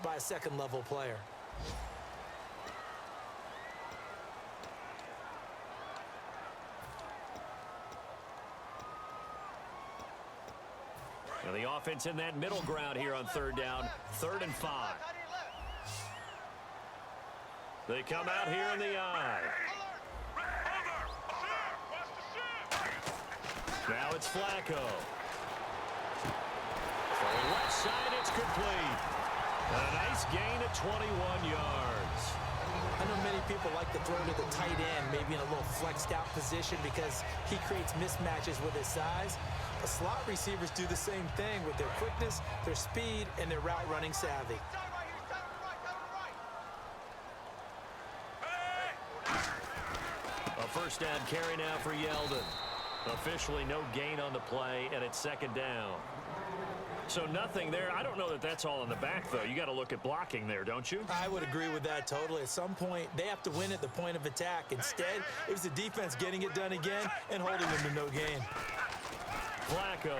touched by a second-level player. And the offense in that middle ground here on third down, 3rd and 5. They come out here in the eye. Now it's Flacco. For the left side, it's complete. A nice gain of 21 yards. I know many people like to throw to the tight end, maybe in a little flexed out position because he creates mismatches with his size. But slot receivers do the same thing with their quickness, their speed, and their route running savvy. A first down carry now for Yeldon. Officially no gain on the play, and it's 2nd down. So nothing there. I don't know that that's all in the back, though. You got to look at blocking there, don't you? I would agree with that totally. At some point, they have to win at the point of attack. Instead, it was the defense getting it done again and holding them to no gain. Flacco.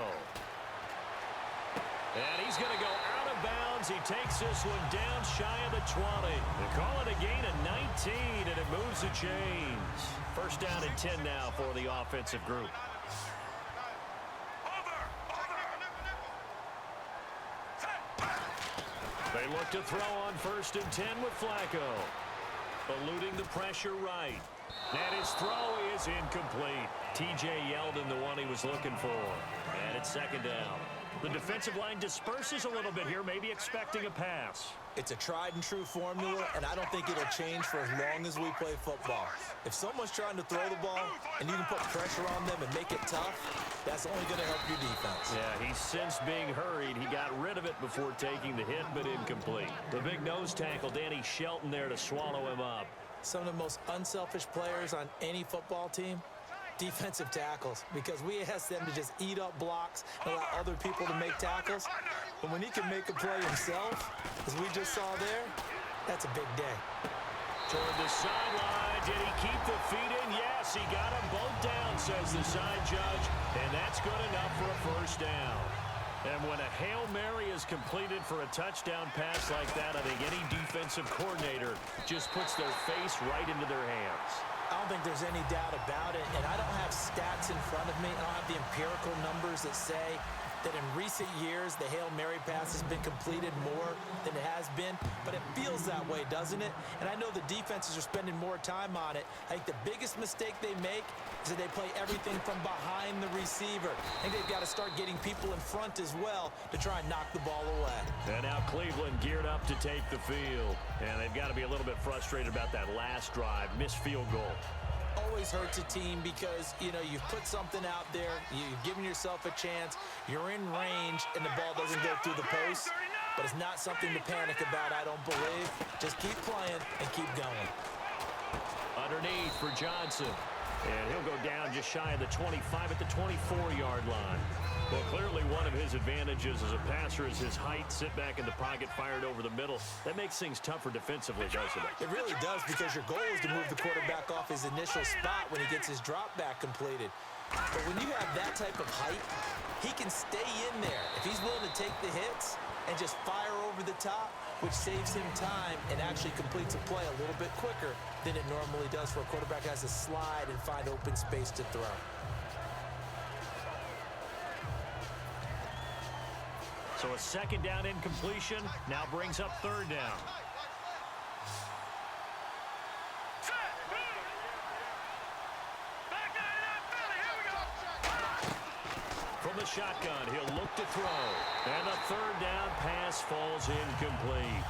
And he's going to go out of bounds. He takes this one down shy of the 20. They call it a gain of 19, and it moves the chains. First down and 10 now for the offensive group. They look to throw on 1st and 10 with Flacco. Eluding the pressure right. And his throw is incomplete. T.J. Yeldon, the one he was looking for. And it's 2nd down. The defensive line disperses a little bit here, maybe expecting a pass. It's a tried-and-true formula, and I don't think it'll change for as long as we play football. If someone's trying to throw the ball and you can put pressure on them and make it tough, that's only going to help your defense. Yeah, he's since being hurried. He got rid of it before taking the hit, but incomplete. The big nose tackle, Danny Shelton, there to swallow him up. Some of the most unselfish players on any football team, defensive tackles, because we ask them to just eat up blocks and allow other people to make tackles. But when he can make a play himself, as we just saw there, that's a big day. Toward the sideline, did he keep the feet in? Yes, he got them both down, says the side judge, and that's good enough for a first down. And when a Hail Mary is completed for a touchdown pass like that, I think any defensive coordinator just puts their face right into their hands. I don't think there's any doubt about it, and I don't have stats in front of me. I don't have the empirical numbers that say that in recent years the Hail Mary pass has been completed more than it has been, but it feels that way, doesn't it? And I know the defenses are spending more time on it. I think the biggest mistake they make is that they play everything from behind the receiver. I think they've got to start getting people in front as well to try and knock the ball away. And now Cleveland geared up to take the field, and they've got to be a little bit frustrated about that last drive, missed field goal. Always hurts a team because, you know, you've put something out there, you've given yourself a chance, you're in range, and the ball doesn't go through the post. But it's not something to panic about, I don't believe. Just keep playing and keep going. Underneath for Johnson. And he'll go down just shy of the 25 at the 24-yard line. Well, clearly one of his advantages as a passer is his height. Sit back in the pocket, fired over the middle. That makes things tougher defensively, doesn't it? It really does, because your goal is to move the quarterback off his initial spot when he gets his drop back completed. But when you have that type of height, he can stay in there if he's willing to take the hits and just fire over the top, which saves him time and actually completes a play a little bit quicker than it normally does for a quarterback who has to slide and find open space to throw. So a second down incompletion now brings up third down. From the shotgun, he'll look to throw. And the third down pass falls incomplete.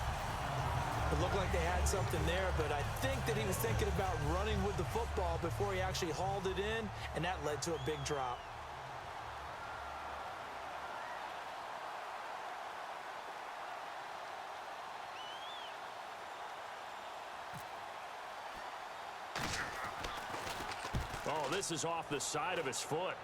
It looked like they had something there, but I think that he was thinking about running with the football before he actually hauled it in, and that led to a big drop. Oh, this is off the side of his foot.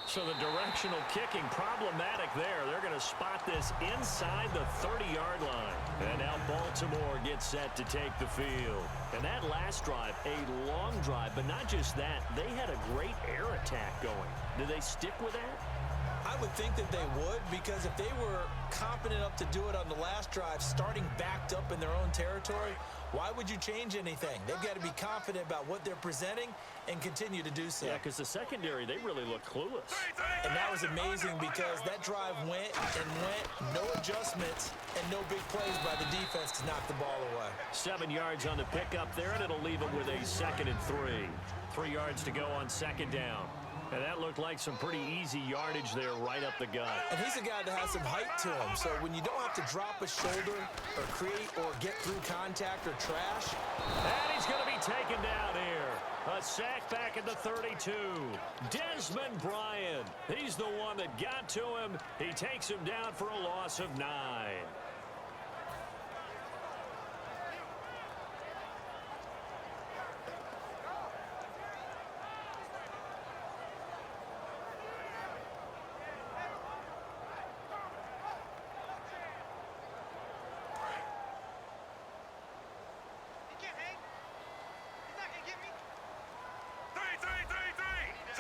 So the directional kicking problematic there. They're going to spot this inside the 30-yard line. And now Baltimore gets set to take the field. And that last drive, a long drive, but not just that. They had a great air attack going. Do they stick with that? I would think that they would, because if they were confident enough to do it on the last drive, starting backed up in their own territory, why would you change anything? They've got to be confident about what they're presenting and continue to do so. Yeah, because the secondary, they really look clueless. And that was amazing because that drive went and went, no adjustments, and no big plays by the defense to knock the ball away. 7 yards on the pickup there, and it'll leave them with a 2nd and 3. 3 yards to go on 2nd down. And that looked like some pretty easy yardage there right up the gut. And he's a guy that has some height to him, so when you don't have to drop a shoulder or create or get through contact or trash. And he's going to be taken down here. A sack back at the 32. Desmond Bryant. He's the one that got to him. He takes him down for a loss of 9.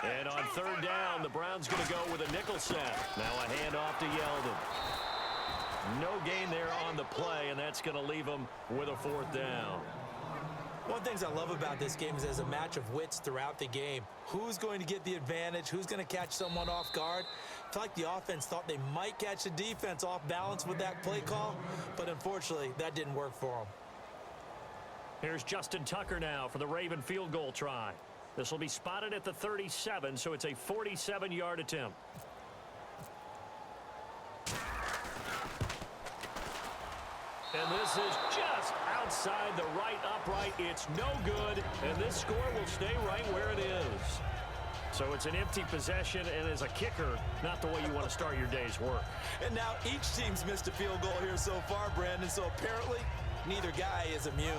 And on 3rd down, the Browns going to go with a nickel set. Now a handoff to Yeldon. No gain there on the play, and that's going to leave them with a 4th down. One of the things I love about this game is there's a match of wits throughout the game. Who's going to get the advantage? Who's going to catch someone off guard? I feel like the offense thought they might catch the defense off balance with that play call, but unfortunately, that didn't work for them. Here's Justin Tucker now for the Raven field goal try. This will be spotted at the 37, so it's a 47-yard attempt. And this is just outside the right upright. It's no good, and this score will stay right where it is. So it's an empty possession, and as a kicker, not the way you want to start your day's work. And now each team's missed a field goal here so far, Brandon, so apparently neither guy is immune.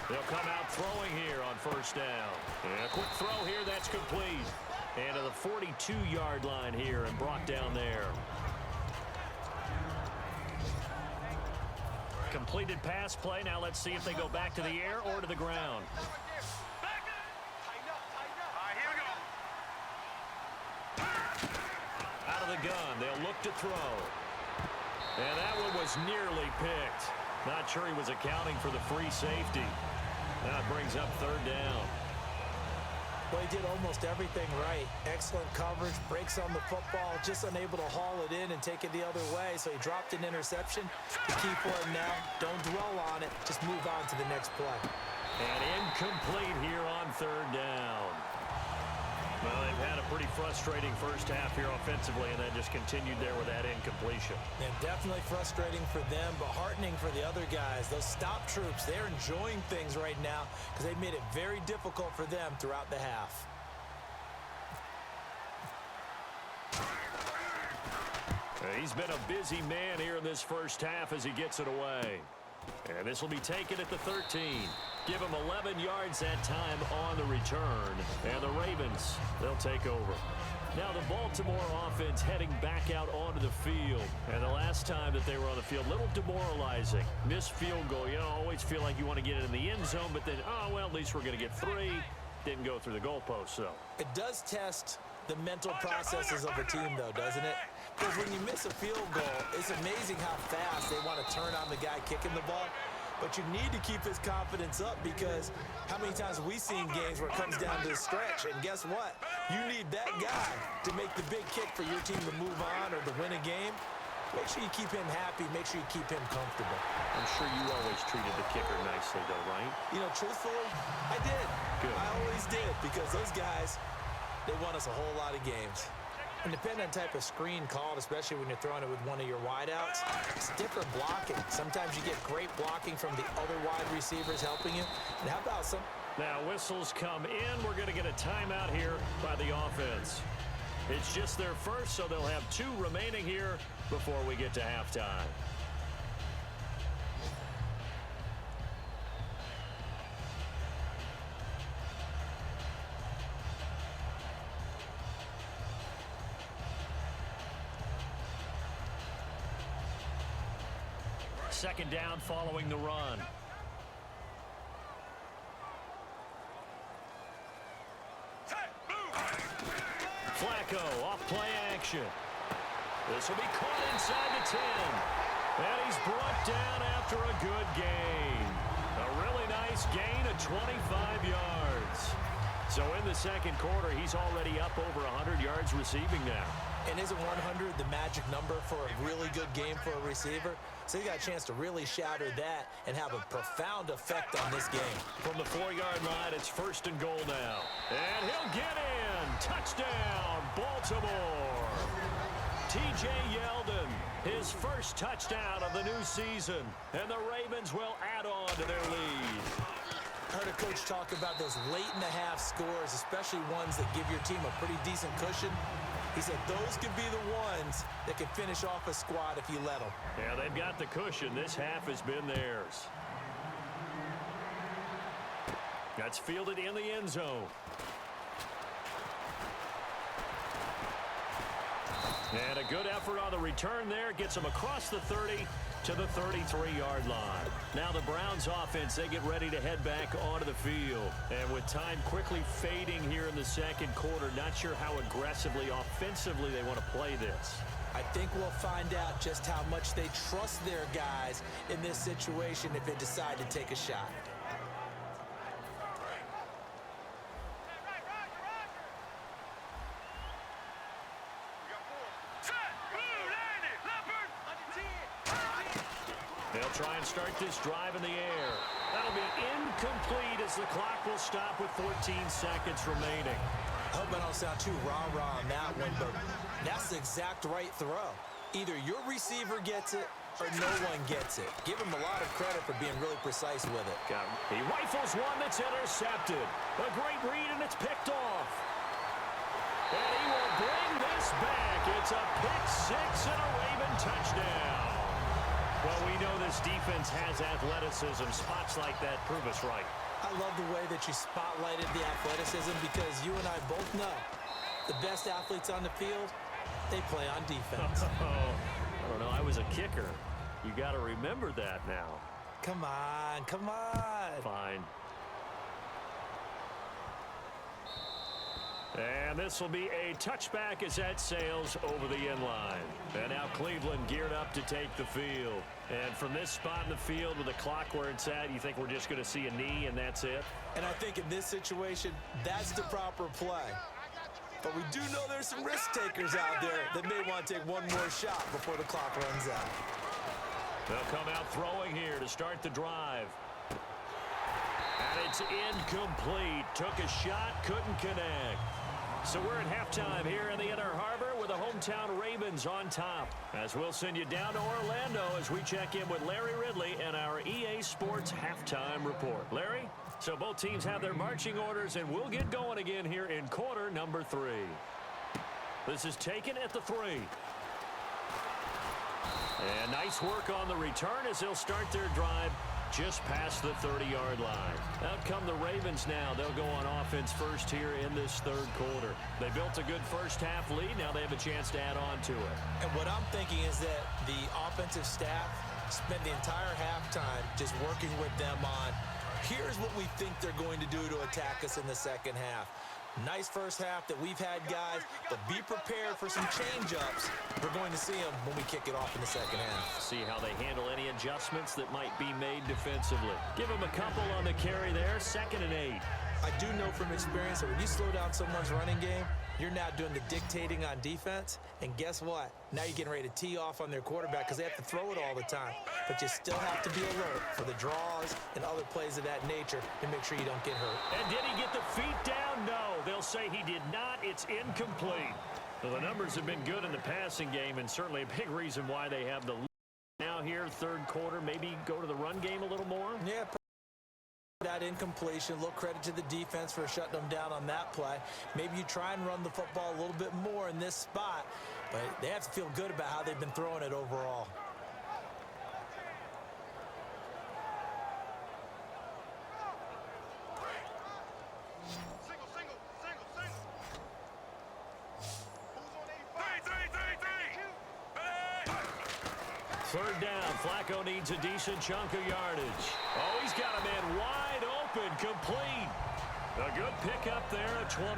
They'll come out throwing here on 1st down. And a quick throw here, that's complete. And to the 42-yard line here and brought down there. Completed pass play. Now let's see if they go back to the air or to the ground. Out of the gun, they'll look to throw. And that one was nearly picked. Not sure he was accounting for the free safety. Now it brings up 3rd down. Well, he did almost everything right. Excellent coverage, breaks on the football, just unable to haul it in and take it the other way. So he dropped an interception. The key for him now, don't dwell on it. Just move on to the next play. And incomplete here on 3rd down. Well, they've had a pretty frustrating first half here offensively, and then just continued there with that incompletion. And definitely frustrating for them, but heartening for the other guys. Those stop troops, they're enjoying things right now because they've made it very difficult for them throughout the half. He's been a busy man here in this first half as he gets it away. And this will be taken at the 13. Give him 11 yards that time on the return. And the Ravens, they'll take over. Now the Baltimore offense heading back out onto the field. And the last time that they were on the field, a little demoralizing. Missed field goal. You know, always feel like you want to get it in the end zone, but then, oh, well, at least we're going to get 3. Didn't go through the goalpost, though. It does test the mental processes of a team, though, doesn't it? Because when you miss a field goal, it's amazing how fast they want to turn on the guy kicking the ball. But you need to keep his confidence up because how many times have we seen games where it comes down to the stretch? And guess what? You need that guy to make the big kick for your team to move on or to win a game. Make sure you keep him happy. Make sure you keep him comfortable. I'm sure you always treated the kicker nicely, though, right? You know, truthfully, I did. Good. I always did because those guys, they won us a whole lot of games. And depending on the type of screen called, especially when you're throwing it with one of your wideouts, it's different blocking. Sometimes you get great blocking from the other wide receivers helping you. And how about some... Now whistles come in. We're going to get a timeout here by the offense. It's just their first, so they'll have 2 remaining here before we get to halftime. Second down following the run. Flacco off play action. This will be caught inside the 10. And he's brought down after a good gain. A really nice gain of 25 yards. So in the second quarter, he's already up over 100 yards receiving now. And isn't 100 the magic number for a really good game for a receiver? So he got a chance to really shatter that and have a profound effect on this game. From the 4-yard line, it's 1st and goal now. And he'll get in. Touchdown, Baltimore. T.J. Yeldon, his first touchdown of the new season. And the Ravens will add on to their lead. I heard a coach talk about those late-in-the-half scores, especially ones that give your team a pretty decent cushion. He said those could be the ones that can finish off a squad if you let them. Yeah, they've got the cushion. This half has been theirs. That's fielded in the end zone. And a good effort on the return there. Gets them across the 30 to the 33-yard line. Now the Browns offense, they get ready to head back onto the field. And with time quickly fading here in the second quarter, not sure how aggressively, offensively they want to play this. I think we'll find out just how much they trust their guys in this situation if they decide to take a shot. They'll try and start this drive in the air. That'll be incomplete as the clock will stop with 14 seconds remaining. I hope I don't sound too rah-rah on that one, but that's the exact right throw. Either your receiver gets it or no one gets it. Give him a lot of credit for being really precise with it. He rifles one that's intercepted. A great read, and it's picked off. And he will bring this back. It's a pick six and a Raven touchdown. Well, we know this defense has athleticism. Spots like that prove us right. I love the way that you spotlighted the athleticism because you and I both know the best athletes on the field, they play on defense. I don't know. I was a kicker. You got to remember that now. Come on, come on. Fine. And this will be a touchback as that sails over the end line. And now Cleveland geared up to take the field. And from this spot in the field with the clock where it's at, you think we're just going to see a knee and that's it? And I think in this situation, that's the proper play. But we do know there's some risk takers out there that may want to take one more shot before the clock runs out. They'll come out throwing here to start the drive. And it's incomplete. Took a shot, couldn't connect. So we're at halftime here in the Inner Harbor with the hometown Ravens on top. As we'll send you down to Orlando as we check in with Larry Ridley and our EA Sports Halftime Report. Larry, so both teams have their marching orders, and we'll get going again here in quarter number 3. This is taken at the 3. And nice work on the return as they'll start their drive just past the 30-yard line. Out come the Ravens now. They'll go on offense first here in this third quarter. They built a good first-half lead. Now they have a chance to add on to it. And what I'm thinking is that the offensive staff spent the entire halftime just working with them on, here's what we think they're going to do to attack us in the second half. Nice first half that we've had, guys, but be prepared for some change-ups. We're going to see them when we kick it off in the second half. See how they handle any adjustments that might be made defensively. Give them a couple on the carry there, 2nd and 8. I do know from experience that when you slow down someone's running game, you're now doing the dictating on defense, and guess what? Now you're getting ready to tee off on their quarterback because they have to throw it all the time. But you still have to be alert for the draws and other plays of that nature to make sure you don't get hurt. And did he get the feet down? No. They'll say he did not. It's incomplete. Well, the numbers have been good in the passing game, and certainly a big reason why they have the lead now here, third quarter. Maybe go to the run game a little more? Yeah, that incompletion, a little credit to the defense for shutting them down on that play. Maybe you try and run the football a little bit more in this spot, but they have to feel good about how they've been throwing it overall. Third down, Flacco needs a decent chunk of yardage. Oh, he's got a man wide open, complete. A good pickup there at 20.